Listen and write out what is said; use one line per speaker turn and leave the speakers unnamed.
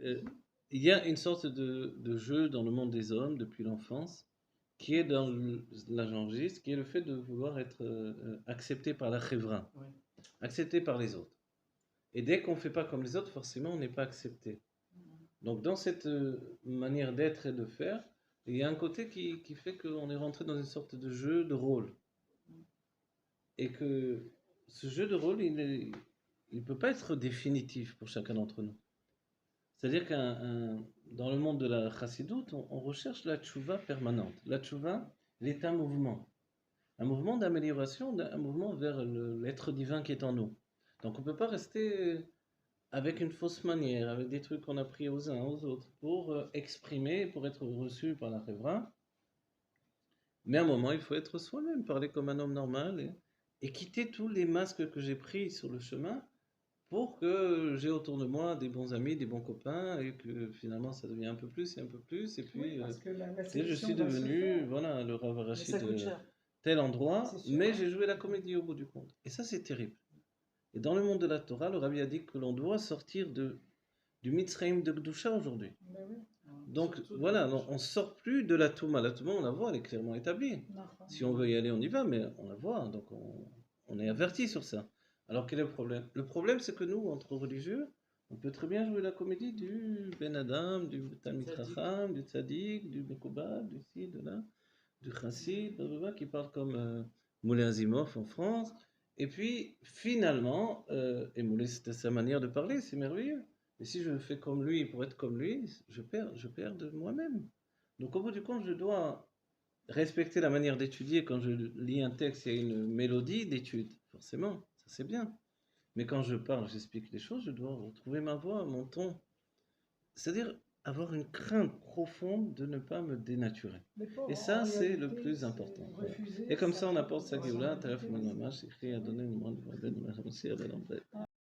euh, il y a une sorte de jeu dans le monde des hommes depuis l'enfance qui est dans l'agenciste, qui est le fait de vouloir être accepté par la chevra,
Oui.
accepté par les autres. Et dès qu'on ne fait pas comme les autres, forcément, on n'est pas accepté. Donc, dans cette manière d'être et de faire, il y a un côté qui fait qu'on est rentré dans une sorte de jeu de rôle. Et que ce jeu de rôle, il ne peut pas être définitif pour chacun d'entre nous. C'est-à-dire dans le monde de la chassidoute, on recherche la tchouva permanente. La tchouva, est un mouvement d'amélioration, un mouvement vers l'être divin qui est en nous. Donc on ne peut pas rester avec une fausse manière, avec des trucs qu'on a pris aux uns aux autres, pour exprimer, pour être reçu par la Révra. Mais à un moment, il faut être soi-même, parler comme un homme normal et quitter tous les masques que j'ai pris sur le chemin pour que j'ai autour de moi des bons amis, des bons copains et que finalement ça devient un peu plus et un peu plus. Et
Oui,
puis,
parce que la
je
sélection
suis
va se
devenu,
faire.
voilà, le Rav
Mais
Arashi
ça coûte
de
cher,
tel endroit,
c'est sûr,
mais
hein.
j'ai joué la comédie au bout du compte. Et ça, c'est terrible. Et dans le monde de la Torah, le Rabbi a dit que l'on doit sortir du Mitzrayim de Gdusha aujourd'hui.
Ben oui.
Donc
Surtout de
voilà,
gauche.
on sort plus de la Touma. La Touma, on la voit, elle est clairement établie. Si on veut y aller, on y va, mais on la voit, donc on est averti sur ça. Alors quel est le problème? Le problème, c'est que nous, entre religieux, on peut très bien jouer la comédie du Ben Adam, du Talmid Chacham, du Tzadik, du Mekoubal, du ci, de là, du Chassid, blablabla, qui parle comme Moulay Azimov en France. Et puis, finalement, et Moulay, c'était sa manière de parler, c'est merveilleux. Mais si je fais comme lui pour être comme lui, je perds de moi-même. Donc, au bout du compte, je dois respecter la manière d'étudier. Quand je lis un texte, il y a une mélodie d'étude, forcément, ça c'est bien. Mais quand je parle, j'explique les choses, je dois retrouver ma voix, mon ton. C'est-à-dire avoir une crainte profonde de ne pas me dénaturer.
Mais pas
Et
en
ça, c'est le
réalité,
plus
c'est
important. Voilà.
refuser
Et comme ça, on
sa
apporte sa
propre
Géoula,
personnalité
Taraf
aussi.
Mamash, écrit à donner le monde de la